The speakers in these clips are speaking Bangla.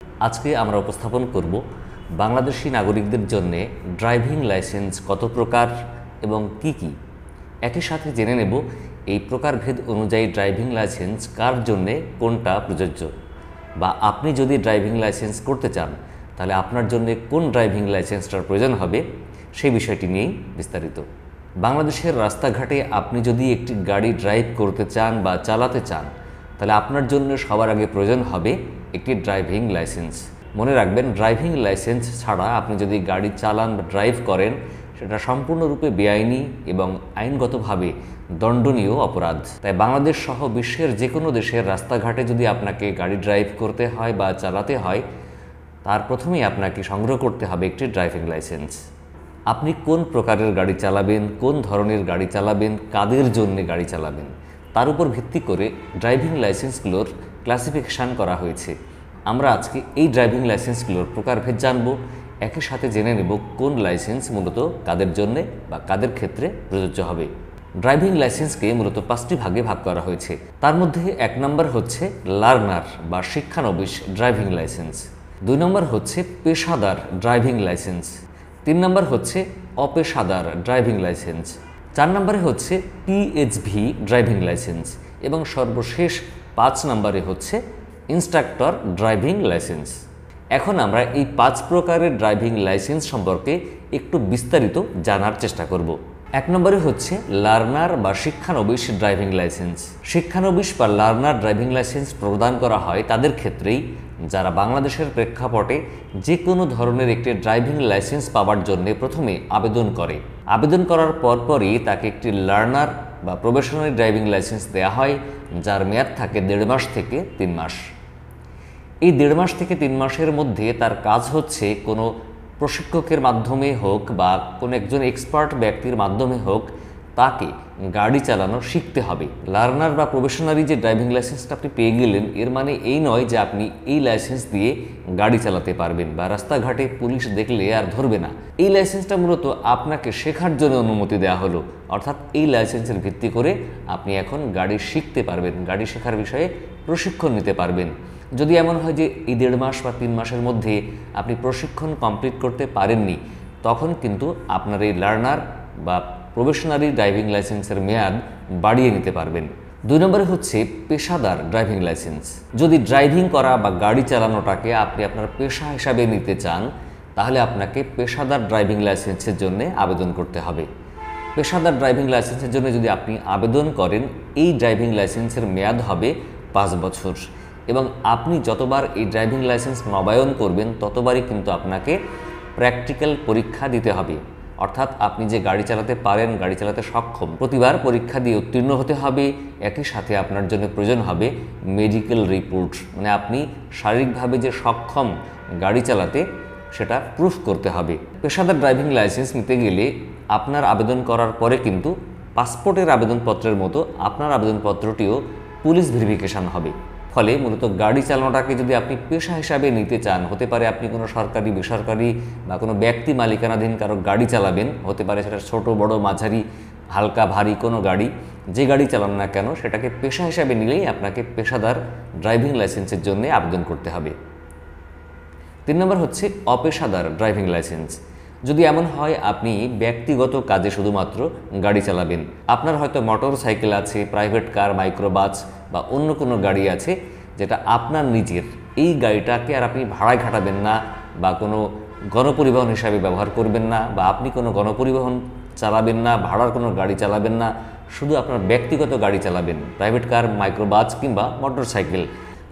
আজকে আমরা উপস্থাপন করব বাংলাদেশি নাগরিকদের জন্য ড্রাইভিং লাইসেন্স কত প্রকার এবং কি কি। একই সাথে জেনে নেব এই প্রকারভেদ অনুযায়ী ড্রাইভিং লাইসেন্স কার জন্যে কোনটা প্রযোজ্য, বা আপনি যদি ড্রাইভিং লাইসেন্স করতে চান তাহলে আপনার জন্য কোন ড্রাইভিং লাইসেন্সটার প্রয়োজন হবে সেই বিষয়টি নিয়েই বিস্তারিত। বাংলাদেশের রাস্তাঘাটে আপনি যদি একটি গাড়ি ড্রাইভ করতে চান বা চালাতে চান তাহলে আপনার জন্য সবার আগে প্রয়োজন হবে একটি ড্রাইভিং লাইসেন্স। মনে রাখবেন, ড্রাইভিং লাইসেন্স ছাড়া আপনি যদি গাড়ি চালান বা ড্রাইভ করেন সেটা সম্পূর্ণরূপে বেআইনি এবং আইনগতভাবে দণ্ডনীয় অপরাধ। তাই বাংলাদেশ সহ বিশ্বের যে কোনো দেশের রাস্তাঘাটে যদি আপনাকে গাড়ি ড্রাইভ করতে হয় বা চালাতে হয় তার প্রথমেই আপনাকে সংগ্রহ করতে হবে একটি ড্রাইভিং লাইসেন্স। আপনি কোন প্রকারের গাড়ি চালাবেন, কোন ধরনের গাড়ি চালাবেন, কাদের জন্য গাড়ি চালাবেন তার উপর ভিত্তি করে ড্রাইভিং লাইসেন্সগুলোর ক্লাসিফিকেশান করা হয়েছে। আমরা আজকে এই ড্রাইভিং লাইসেন্সগুলোর প্রকারভেদ জানব, একই সাথে জেনে নেব কোন লাইসেন্স মূলত কাদের জন্যে বা কাদের ক্ষেত্রে প্রযোজ্য হবে। ড্রাইভিং লাইসেন্সকে মূলত 5টি ভাগে ভাগ করা হয়েছে। তার মধ্যে 1 নম্বর হচ্ছে লার্নার বা শিক্ষানবিশ ড্রাইভিং লাইসেন্স, 2 নম্বর হচ্ছে পেশাদার ড্রাইভিং লাইসেন্স, 3 নম্বর হচ্ছে অপেশাদার ড্রাইভিং লাইসেন্স, 4 নম্বরে হচ্ছে পিএইচভি ড্রাইভিং লাইসেন্স এবং সর্বশেষ 5 নম্বরে হচ্ছে ইনস্ট্রাক্টর ড্রাইভিং লাইসেন্স। এখন আমরা এই 5 প্রকারের ড্রাইভিং লাইসেন্স সম্পর্কে একটু বিস্তারিত জানার চেষ্টা করব। 1 নম্বরে হচ্ছে লার্নার বা শিক্ষানবিশ ড্রাইভিং লাইসেন্স। শিক্ষানবিশ বা লার্নার ড্রাইভিং লাইসেন্স প্রদান করা হয় তাদের ক্ষেত্রেই যারা বাংলাদেশের প্রেক্ষাপটে যে কোনো ধরনের একটি ড্রাইভিং লাইসেন্স পাওয়ার জন্য প্রথমে আবেদন করে। আবেদন করার পরপরই তাকে একটি লার্নার বা প্রবেশনারি ড্রাইভিং লাইসেন্স দেওয়া হয়, যার মেয়াদ থাকে 1.5 মাস থেকে 3 মাস। এই 1.5 মাস থেকে 3 মাসের মধ্যে তার কাজ হচ্ছে কোনো প্রশিক্ষকের মাধ্যমে হোক বা কোনো একজন এক্সপার্ট ব্যক্তির মাধ্যমে হোক তাকে গাড়ি চালানো শিখতে হবে। লার্নার বা প্রবেশনারি যে ড্রাইভিং লাইসেন্সটা আপনি পেয়ে গেলেন এর মানে এই নয় যে আপনি এই লাইসেন্স দিয়ে গাড়ি চালাতে পারবেন বা রাস্তাঘাটে পুলিশ দেখলে আর ধরবে না। এই লাইসেন্সটা মূলত আপনাকে শেখার জন্য অনুমতি দেওয়া হলো, অর্থাৎ এই লাইসেন্সের ভিত্তি করে আপনি এখন গাড়ি শিখতে পারবেন, গাড়ি শেখার বিষয়ে প্রশিক্ষণ নিতে পারবেন। যদি এমন হয় যে এই 1.5 মাস বা 3 মাসের মধ্যে আপনি প্রশিক্ষণ কমপ্লিট করতে পারেননি, তখন কিন্তু আপনার এই লার্নার বা প্রবেশনারি ড্রাইভিং লাইসেন্সের মেয়াদ বাড়িয়ে নিতে পারবেন। 2 নম্বরে হচ্ছে পেশাদার ড্রাইভিং লাইসেন্স। যদি ড্রাইভিং করা বা গাড়ি চালানোটাকে আপনি আপনার পেশা হিসাবে নিতে চান তাহলে আপনাকে পেশাদার ড্রাইভিং লাইসেন্সের জন্য আবেদন করতে হবে। পেশাদার ড্রাইভিং লাইসেন্সের জন্য যদি আপনি আবেদন করেন এই ড্রাইভিং লাইসেন্সের মেয়াদ হবে 5 বছর এবং আপনি যতবার এই ড্রাইভিং লাইসেন্স নবায়ন করবেন ততবারই কিন্তু আপনাকে প্র্যাকটিক্যাল পরীক্ষা দিতে হবে। অর্থাৎ আপনি যে গাড়ি চালাতে পারেন, গাড়ি চালাতে সক্ষম, প্রতিবার পরীক্ষা দিয়ে উত্তীর্ণ হতে হবে। একই সাথে আপনার জন্য প্রয়োজন হবে মেডিকেল রিপোর্ট, মানে আপনি শারীরিকভাবে যে সক্ষম গাড়ি চালাতে সেটা প্রুফ করতে হবে। পেশাদার ড্রাইভিং লাইসেন্স নিতে গেলে আপনার আবেদন করার পরে কিন্তু পাসপোর্টের আবেদনপত্রের মতো আপনার আবেদনপত্রটিও পুলিশ ভেরিফিকেশন হবে। ফলে মূলত গাড়ি চালানোটাকে যদি আপনি পেশা হিসাবে নিতে চান, হতে পারে আপনি কোনো সরকারি, বেসরকারি বা কোনো ব্যক্তি মালিকানাধীন কারো গাড়ি চালাবেন, হতে পারে সেটা ছোট বড় মাঝারি হালকা ভারী কোনো গাড়ি, যে গাড়ি চালান না কেন সেটাকে পেশা হিসাবে নিলেই আপনাকে পেশাদার ড্রাইভিং লাইসেন্সের জন্য আবেদন করতে হবে। 3 নম্বর হচ্ছে অপেশাদার ড্রাইভিং লাইসেন্স। যদি এমন হয় আপনি ব্যক্তিগত কাজে শুধুমাত্র গাড়ি চালাবেন, আপনার হয়তো মোটর সাইকেল আছে, প্রাইভেট কার, মাইক্রোবাস বা অন্য কোনো গাড়ি আছে যেটা আপনার নিজের, এই গাড়িটাকে আর আপনি ভাড়ায় খাটাবেন না বা কোনো গণপরিবহন হিসাবে ব্যবহার করবেন না, বা আপনি কোনো গণপরিবহন চালাবেন না, ভাড়ার কোনো গাড়ি চালাবেন না, শুধু আপনার ব্যক্তিগত গাড়ি চালাবেন, প্রাইভেট কার, মাইক্রোবাস কিংবা মোটর সাইকেল,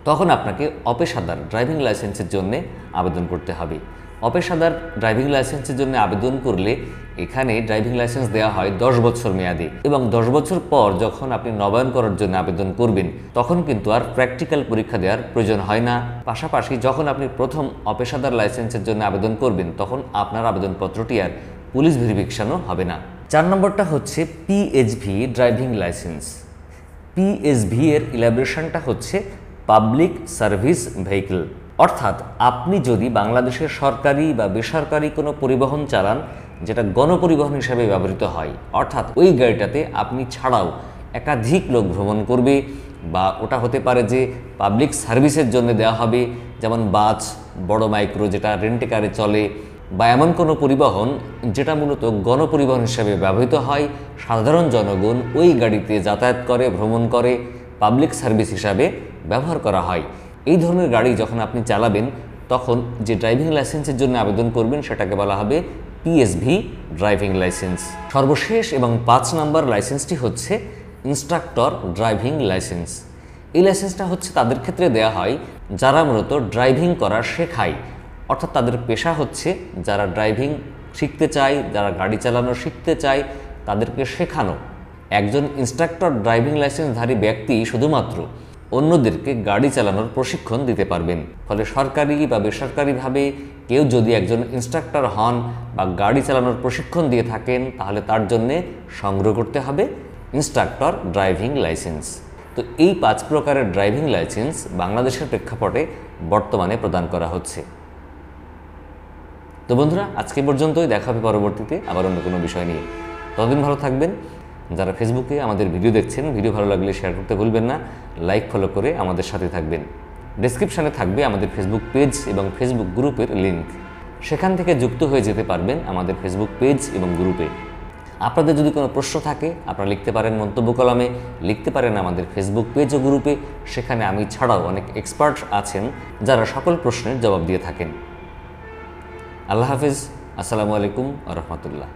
তখন আপনাকে অপেশাদার ড্রাইভিং লাইসেন্সের জন্য আবেদন করতে হবে। অপেশাদার ড্রাইভিং লাইসেন্সের জন্য আবেদন করলে এখানে ড্রাইভিং লাইসেন্স দেওয়া হয় 10 বছর মেয়াদে এবং 10 বছর পর যখন আপনি নবায়ন করার জন্য আবেদন করবেন তখন কিন্তু আর প্র্যাকটিক্যাল পরীক্ষা দেওয়ার প্রয়োজন হয় না। পাশাপাশি যখন আপনি প্রথম অপেশাদার লাইসেন্সের জন্য আবেদন করবেন তখন আপনার আবেদনপত্রটি আর পুলিশ ভেরিফিকেশনও হবে না। 4 নম্বরটা হচ্ছে পিএইচভি ড্রাইভিং লাইসেন্স। পিএইচভি এর ইলাবরেশনটা হচ্ছে পাবলিক সার্ভিস ভেহিকল, অর্থাৎ আপনি যদি বাংলাদেশের সরকারি বা বেসরকারি কোনো পরিবহন চালান যেটা গণপরিবহন হিসেবে ব্যবহৃত হয়, অর্থাৎ ওই গাড়িটাতে আপনি ছাড়াও একাধিক লোক ভ্রমণ করবে, বা ওটা হতে পারে যে পাবলিক সার্ভিসের জন্য দেওয়া হবে, যেমন বাস, বড় মাইক্রো যেটা রেন্টে কারে চলে, বা এমন কোনো পরিবহন যেটা মূলত গণপরিবহন হিসেবে ব্যবহৃত হয়, সাধারণ জনগণ ওই গাড়িতে যাতায়াত করে, ভ্রমণ করে, পাবলিক সার্ভিস হিসাবে ব্যবহার করা হয়। এই ধরনের গাড়ি যখন আপনি চালাবেন তখন যে ড্রাইভিং লাইসেন্সের জন্য আবেদন করবেন সেটাকে বলা হবে পিএসভি ড্রাইভিং লাইসেন্স। সর্বশেষ এবং 5 নম্বর লাইসেন্সটি হচ্ছে ইনস্ট্রাক্টর ড্রাইভিং লাইসেন্স। এই লাইসেন্সটা হচ্ছে তাদের ক্ষেত্রে দেওয়া হয় যারা মূলত ড্রাইভিং করা শেখায়, অর্থাৎ তাদের পেশা হচ্ছে যারা ড্রাইভিং শিখতে চায়, যারা গাড়ি চালানো শিখতে চায় তাদেরকে শেখানো। একজন ইনস্ট্রাক্টর ড্রাইভিং লাইসেন্সধারী ব্যক্তি শুধুমাত্র অন্যদেরকে গাড়ি চালানোর প্রশিক্ষণ দিতে পারবেন। ফলে সরকারি বা বেসরকারিভাবে কেউ যদি একজন ইনস্ট্রাক্টর হন বা গাড়ি চালানোর প্রশিক্ষণ দিয়ে থাকেন তাহলে তার জন্যে সংগ্রহ করতে হবে ইনস্ট্রাক্টর ড্রাইভিং লাইসেন্স। তো এই 5 প্রকারের ড্রাইভিং লাইসেন্স বাংলাদেশের প্রেক্ষাপটে বর্তমানে প্রদান করা হচ্ছে। তো বন্ধুরা, আজকে পর্যন্তই, দেখা হবে পরবর্তীতে আবার অন্য কোনো বিষয় নিয়ে। ততদিন ভালো থাকবেন। যারা ফেসবুকে আমাদের ভিডিও দেখছেন, ভিডিও ভালো লাগলে শেয়ার করতে ভুলবেন না, লাইক ফলো করে আমাদের সাথে থাকবেন। ডেসক্রিপশানে থাকবে আমাদের ফেসবুক পেজ এবং ফেসবুক গ্রুপের লিঙ্ক, সেখান থেকে যুক্ত হয়ে যেতে পারবেন আমাদের ফেসবুক পেজ এবং গ্রুপে। আপনাদের যদি কোনো প্রশ্ন থাকে আপনারা লিখতে পারেন মন্তব্য কলামে, লিখতে পারেন আমাদের ফেসবুক পেজ ও গ্রুপে। সেখানে আমি ছাড়াও অনেক এক্সপার্ট আছেন যারা সকল প্রশ্নের জবাব দিয়ে থাকেন। আল্লাহ হাফিজ, আসসালামু আলাইকুম ওয়া রাহমাতুল্লাহ।